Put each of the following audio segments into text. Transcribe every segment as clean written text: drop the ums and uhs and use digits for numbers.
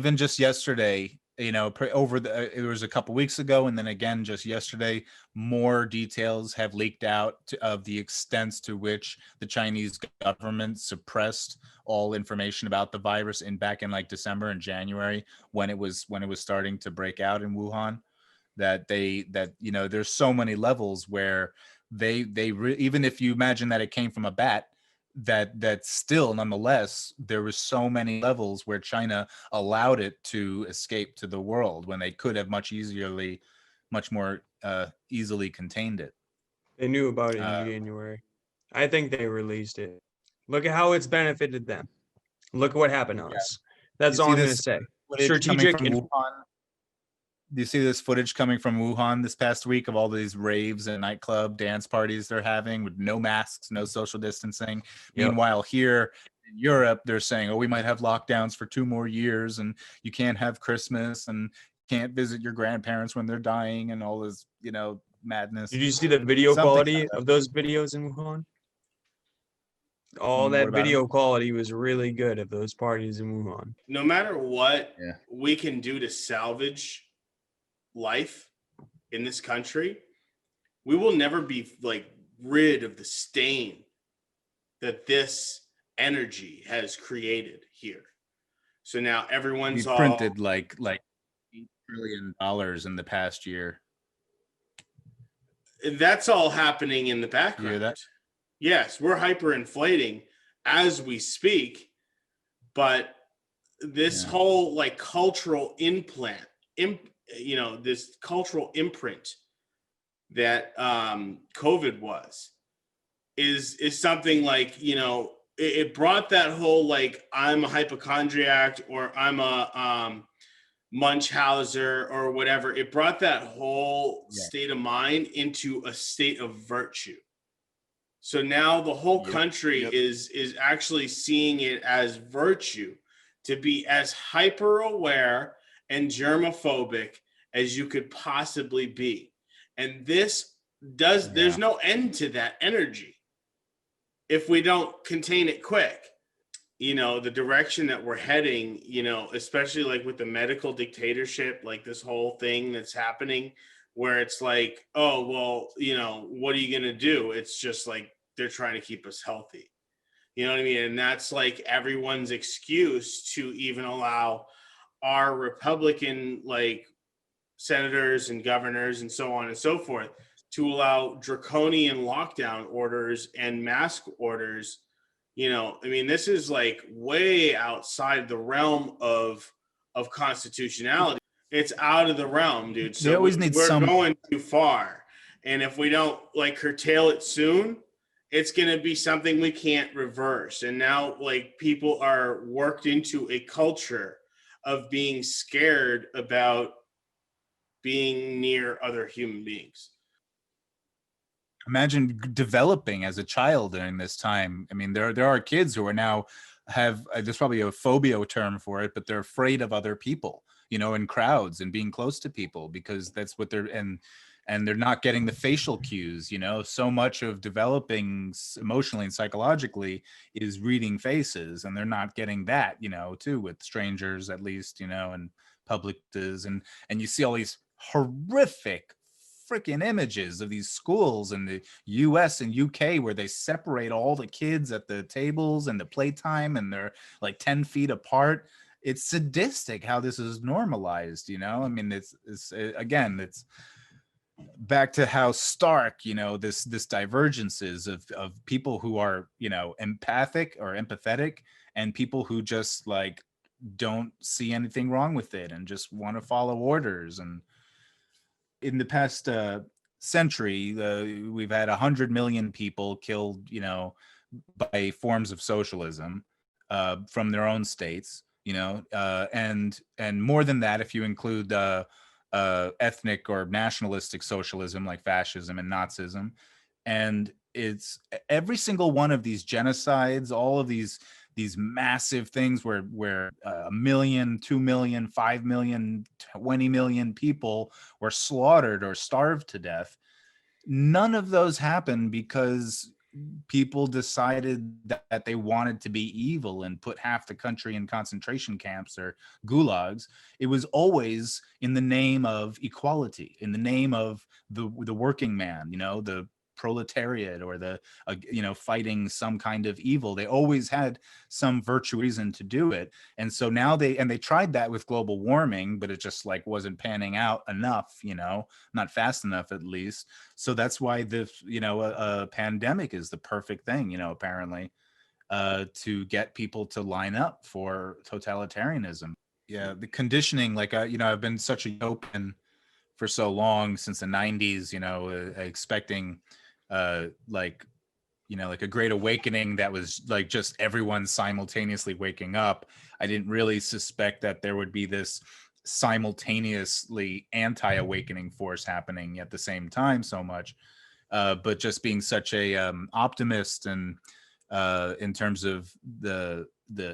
even just yesterday, it was a couple weeks ago, and then again just yesterday, more details have leaked out of the extents to which the Chinese government suppressed all information about the virus back in like December and January, when it was starting to break out in Wuhan. There's so many levels where even if you imagine that it came from a bat, that still nonetheless there was so many levels where China allowed it to escape to the world when they could have much more easily contained it. They knew about it in uh, January. I think they released it. Look at how it's benefited them. Look at what happened to yeah. us. Do That's you all see I'm going to this say. footage coming Strategic from and Wuhan? Do you see this footage coming from Wuhan this past week of all these raves and nightclub dance parties they're having with no masks, no social distancing? yep. Meanwhile, here in Europe, they're saying, "Oh, we might have lockdowns for 2 more years, and you can't have Christmas, and can't visit your grandparents when they're dying," and all this, madness. Did you see the video Something. quality of those videos in Wuhan? All What that about him? video quality was really good of those parties in Wuhan. No matter what Yeah. we can do to salvage life in this country, we will never be like rid of the stain that this energy has created here. So now We everyone's all printed like $8 trillion in the past year. that's all happening in the You background. hear that? Yes, we're hyperinflating as we speak, but this Yeah. whole like cultural this cultural imprint that COVID was is something like, it brought that whole like I'm a hypochondriac or I'm a Munchausen or whatever. It brought that whole state of mind into a state of virtue. So now the whole country is actually seeing it as virtue to be as hyper aware and germophobic as you could possibly be. And there's no end to that energy if we don't contain it quick. The direction that we're heading, especially like with the medical dictatorship, like this whole thing that's happening where it's like, oh, well, what are you going to do? It's just like they're trying to keep us healthy. You know what I mean? And that's like everyone's excuse to even allow our Republican like senators and governors and so on and so forth to allow draconian lockdown orders and mask orders. This is like way outside the realm of constitutionality. It's out of the realm, dude. They So always need we're some. going too far. And if we don't like curtail it soon, it's going to be something we can't reverse. And now like people are worked into a culture of being scared about being near other human beings. Imagine developing as a child during this time. I mean, there are kids who are now there's probably a phobia term for it, but they're afraid of other people, in crowds and being close to people, because that's what and they're not getting the facial cues. So much of developing emotionally and psychologically is reading faces, and they're not getting that, too, with strangers, at least, and public and you see all these horrific freaking images of these schools in the US and UK where they separate all the kids at the tables and the playtime, and they're like 10 feet apart. It's sadistic how this is normalized. I mean, it's back to how stark, this divergences of people who are, empathic or empathetic, and people who just like don't see anything wrong with it and just want to follow orders. And in the past century, we've had 100 million people killed, by forms of socialism from their own states, and more than that if you include ethnic or nationalistic socialism like fascism and Nazism. And it's every single one of these genocides, all of these massive things where 1 million, 2 million, 5 million, 20 million people were slaughtered or starved to death. None of those happen because people decided that they wanted to be evil and put half the country in concentration camps or gulags, it was always in the name of equality, in the name of the working man, the proletariat, or the fighting some kind of evil. They always had some virtue reason to do it. And so now they tried that with global warming, but it just like wasn't panning out enough, not fast enough at least. So that's why this, a pandemic is the perfect thing, apparently, to get people to line up for totalitarianism. Yeah, the conditioning, like, I've been such a utopian for so long, since the 90s, expecting like like a great awakening that was like just everyone simultaneously waking up. I didn't really suspect that there would be this simultaneously anti-awakening force happening at the same time so much. But just being such a optimist, and in terms of the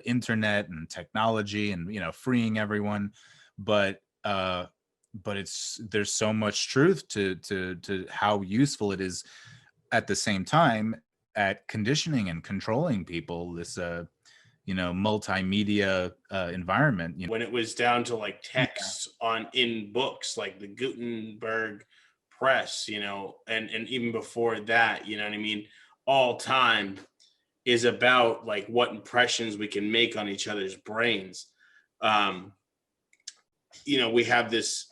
internet and technology, and freeing everyone, but there's so much truth to how useful it is at the same time at conditioning and controlling people, this multimedia environment. When it was down to like text in books, like the Gutenberg press, and even before that, you know what I mean, all time is about like what impressions we can make on each other's brains. We have this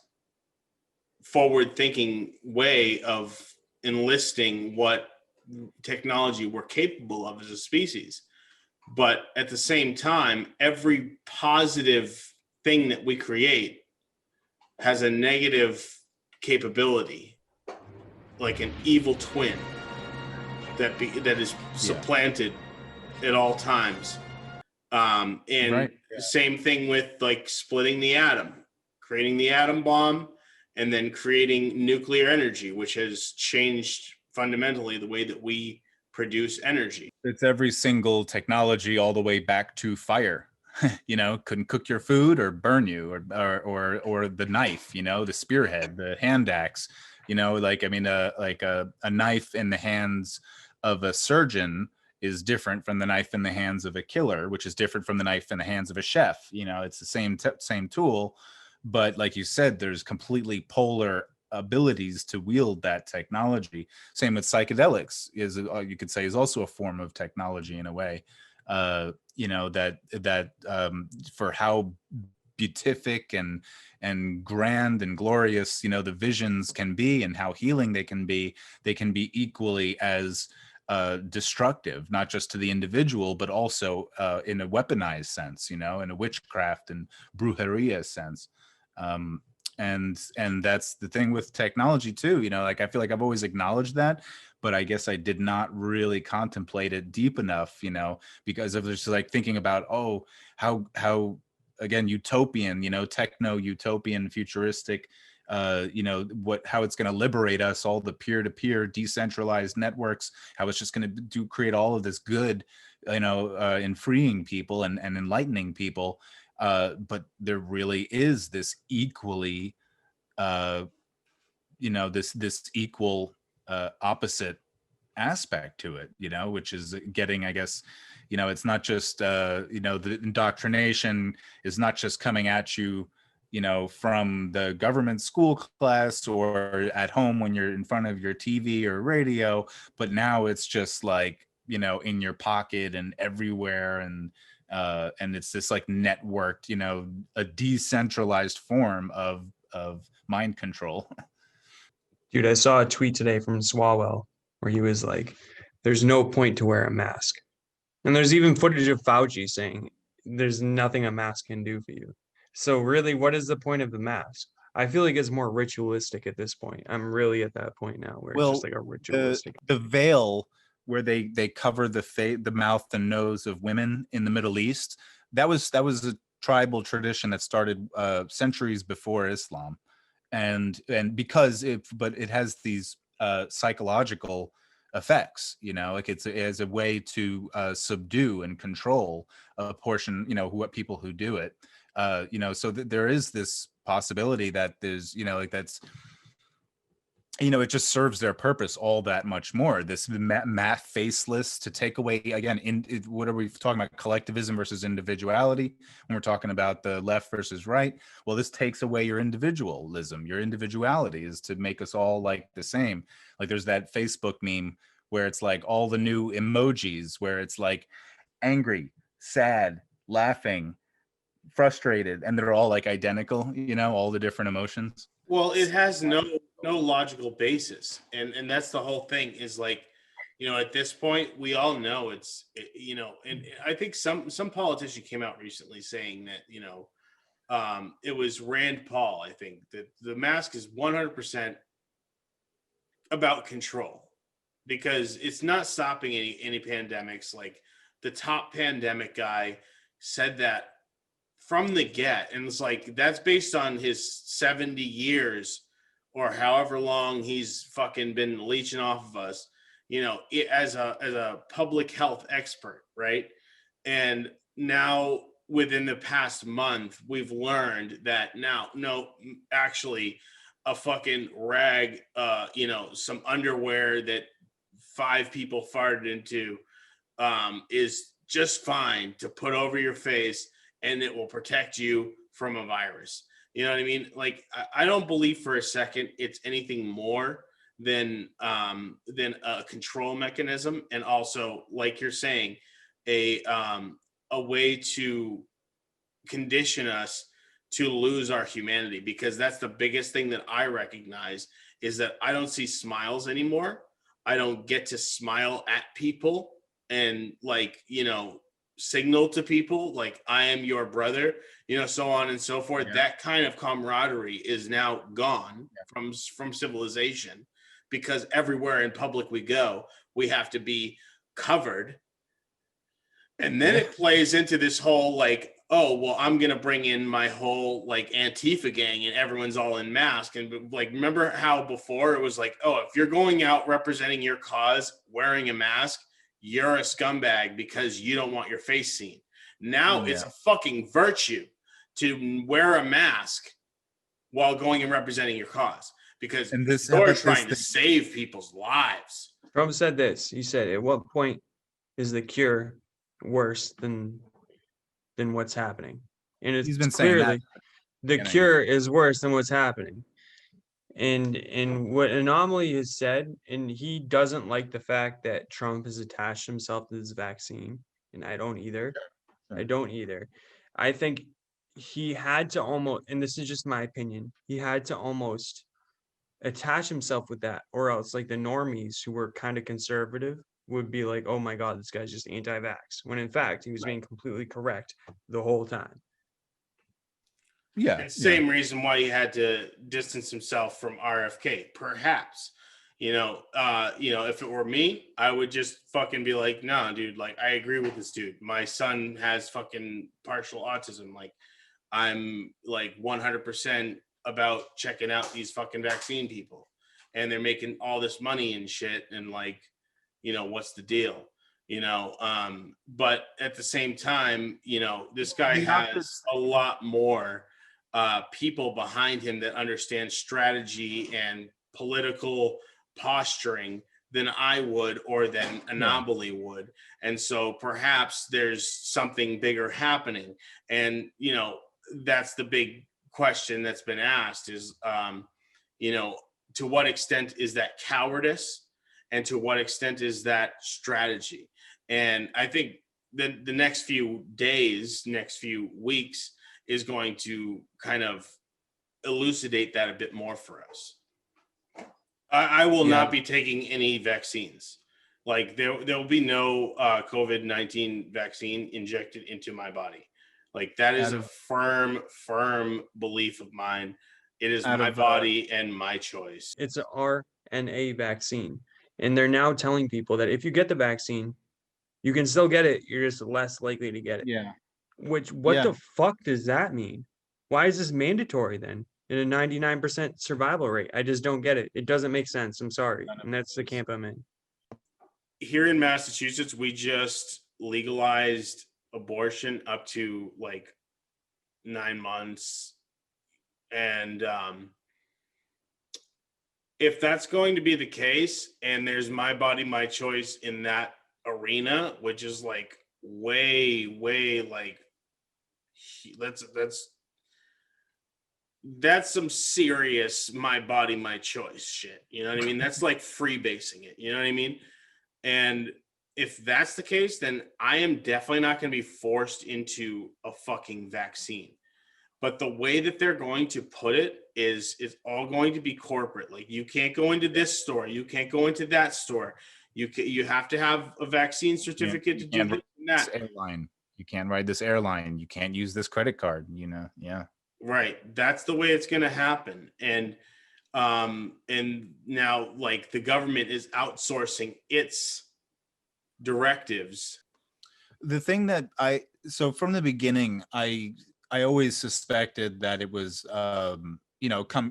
forward thinking way of enlisting what technology we're capable of as a species. But at the same time, every positive thing that we create has a negative capability, like an evil twin that is supplanted at all times. And Right. Same thing with like splitting the atom, creating the atom bomb, and then creating nuclear energy, which has changed fundamentally the way that we produce energy. It's every single technology all the way back to fire. Couldn't cook your food or burn you, or the knife, the spearhead, the hand axe, like, I mean, like a knife in the hands of a surgeon is different from the knife in the hands of a killer, which is different from the knife in the hands of a chef. It's the same tool, but like you said, there's completely polar abilities to wield that technology. Same with psychedelics, is you could say is also a form of technology in a way. That for how beatific and grand and glorious the visions can be, and how healing they can be equally as destructive, not just to the individual, but also in a weaponized sense, in a witchcraft and brujeria sense. And that's the thing with technology too, like I feel like I've always acknowledged that, but I guess I did not really contemplate it deep enough, because of just like thinking about, how again, utopian, techno utopian, futuristic, how it's going to liberate us, all the peer-to-peer decentralized networks, how it's just going to create all of this good, in freeing people and enlightening people. But there really is this equally, this equal opposite aspect to it, which is getting, I guess, it's not just, the indoctrination is not just coming at you, from the government school class or at home when you're in front of your TV or radio, but now it's just like, in your pocket and everywhere. And it's this like networked, a decentralized form of mind control. Dude, I saw a tweet today from Swalwell where he was like, there's no point to wear a mask. And there's even footage of Fauci saying there's nothing a mask can do for you. So really, what is the point of the mask? I feel like it's more ritualistic at this point. I'm really at that point now where it's just like a ritualistic. The veil where they cover the mouth and nose of women in the Middle East, that was a tribal tradition that started centuries before Islam. And because it has these psychological effects, like it's as a way to subdue and control a portion, what people who do it, so there is this possibility that there's, like it just serves their purpose all that much more. This math faceless to take away, again, what are we talking about? Collectivism versus individuality. When we're talking about the left versus right, well, this takes away your individualism. Your individuality is to make us all like the same. Like there's that Facebook meme where it's like all the new emojis where it's like angry, sad, laughing, frustrated, and they're all like identical, all the different emotions. Well, it has no logical basis, and that's the whole thing. Is like, at this point, we all know and I think some politician came out recently saying that it was Rand Paul. I think that the mask is 100% about control because it's not stopping any pandemics. Like the top pandemic guy said that from the get, and it's like that's based on his 70 years or however long he's fucking been leeching off of us, as a public health expert, right? And now within the past month, we've learned that now, no, actually, a fucking rag, some underwear that 5 people farted into, is just fine to put over your face, and it will protect you from a virus. You know what I mean? Like, I don't believe for a second it's anything more than a control mechanism, and also, like you're saying, a way to condition us to lose our humanity, because that's the biggest thing that I recognize is that I don't see smiles anymore. I don't get to smile at people and signal to people like I am your brother, so on and so forth. Yeah. That kind of camaraderie is now gone from civilization, because everywhere in public we go, we have to be covered. And then it plays into this whole like, oh, well, I'm going to bring in my whole like Antifa gang and everyone's all in mask. And like, remember how before it was like, oh, if you're going out representing your cause wearing a mask, you're a scumbag because you don't want your face seen. Now it's a fucking virtue to wear a mask while going and representing your cause, because you're trying to save people's lives. Trump said this. He said, at what point is the cure worse than what's happening? And it's He's been clearly saying the cure is worse than what's happening. And what Anomaly has said, and he doesn't like the fact that Trump has attached himself to this vaccine, and I don't either. Sure. I don't either. I think he had to almost, and this is just my opinion, he had to almost attach himself with that, or else like the normies who were kind of conservative would be like, oh my God, this guy's just anti-vax, when in fact he was being completely correct the whole time. Yeah. Same reason why he had to distance himself from RFK, perhaps. If it were me, I would just fucking be like, nah, dude, like I agree with this dude. My son has fucking partial autism. Like I'm like 100% about checking out these fucking vaccine people, and they're making all this money and shit. And like, what's the deal? But at the same time, this guy has a lot more people behind him that understand strategy and political posturing than I would, or than Anomaly would. And so perhaps there's something bigger happening. And, that's the big question that's been asked is, to what extent is that cowardice, and to what extent is that strategy? And I think that the next few days, next few weeks is going to kind of elucidate that a bit more for us. I will not be taking any vaccines. Like there will be no COVID-19 vaccine injected into my body. Like that is a firm belief of mine. It is my body and my choice. It's an RNA vaccine. And they're now telling people that if you get the vaccine, you can still get it. You're just less likely to get it. Yeah. What the fuck does that mean? Why is this mandatory then? In a 99% survival rate. I just don't get it. It doesn't make sense. I'm sorry. And that's the camp I'm in. Here in Massachusetts, we just legalized abortion up to like 9 months. And if that's going to be the case, and there's my body, my choice in that arena, which is like way like that's some serious my body, my choice shit. You know what I mean? That's like freebasing it. You know what I mean? And if that's the case, then I am definitely not going to be forced into a fucking vaccine. But the way that they're going to put it is all going to be corporate. Like, you can't go into this store, you can't go into that store. You have to have a vaccine certificate to do this and that. Airline. You can't ride this airline. You can't use this credit card. Yeah. Right. That's the way it's going to happen. And now, like, the government is outsourcing its directives. The thing that so from the beginning, I always suspected that it was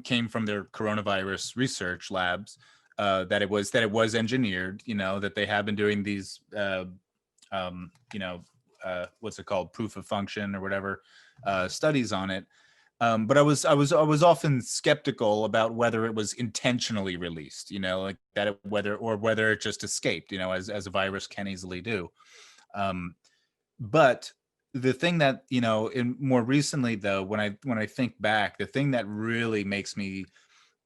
came from their coronavirus research labs, that it was engineered, that they have been doing these what's it called, proof of function or whatever, studies on it. But I was often skeptical about whether it was intentionally released, like that, whether it just escaped, as a virus can easily do. But the thing that, in more recently though, when I think back, the thing that really makes me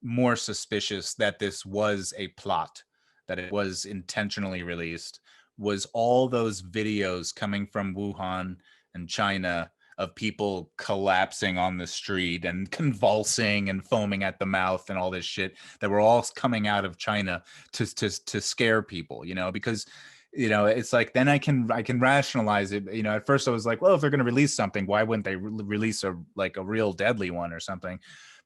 more suspicious that this was a plot, that it was intentionally released, was all those videos coming from Wuhan and China of people collapsing on the street and convulsing and foaming at the mouth and all this shit that were all coming out of China to scare people, because it's like, then I can rationalize it. At first I was like, well, if they're going to release something, why wouldn't they release a real deadly one or something?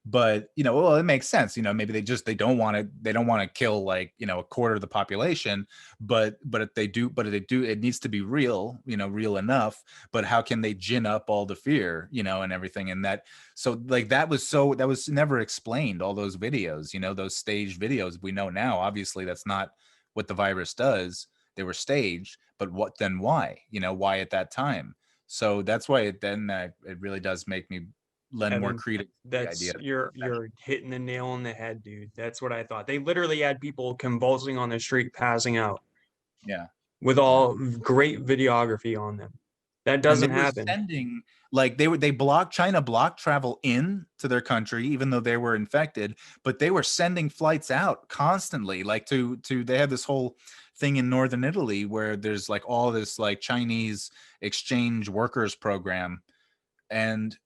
But well, it makes sense. Maybe they don't want to kill a quarter of the population, but if they do, it needs to be real, real enough. But how can they gin up all the fear, and everything? And that, so that was never explained. All those videos, those staged videos, we know now, obviously that's not what the virus does. They were staged, but why? Why at that time? So that's why it really does make me lend more credence to the idea. You're hitting the nail on the head, dude. That's what I thought. They literally had people convulsing on the street, passing out. Yeah. With all great videography on them. That doesn't happen. Sending, China blocked travel in to their country, even though they were infected, but they were sending flights out constantly. They have this whole thing in northern Italy where there's all this Chinese exchange workers program, and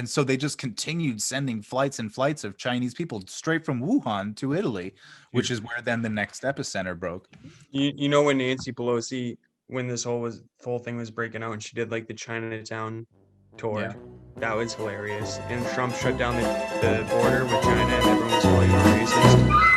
so they just continued sending flights and flights of Chinese people straight from Wuhan to Italy, which is where then the next epicenter broke. When Nancy Pelosi, when this whole thing was breaking out, and she did the Chinatown tour, that was hilarious. And Trump shut down the border with China, and everyone was calling him racist.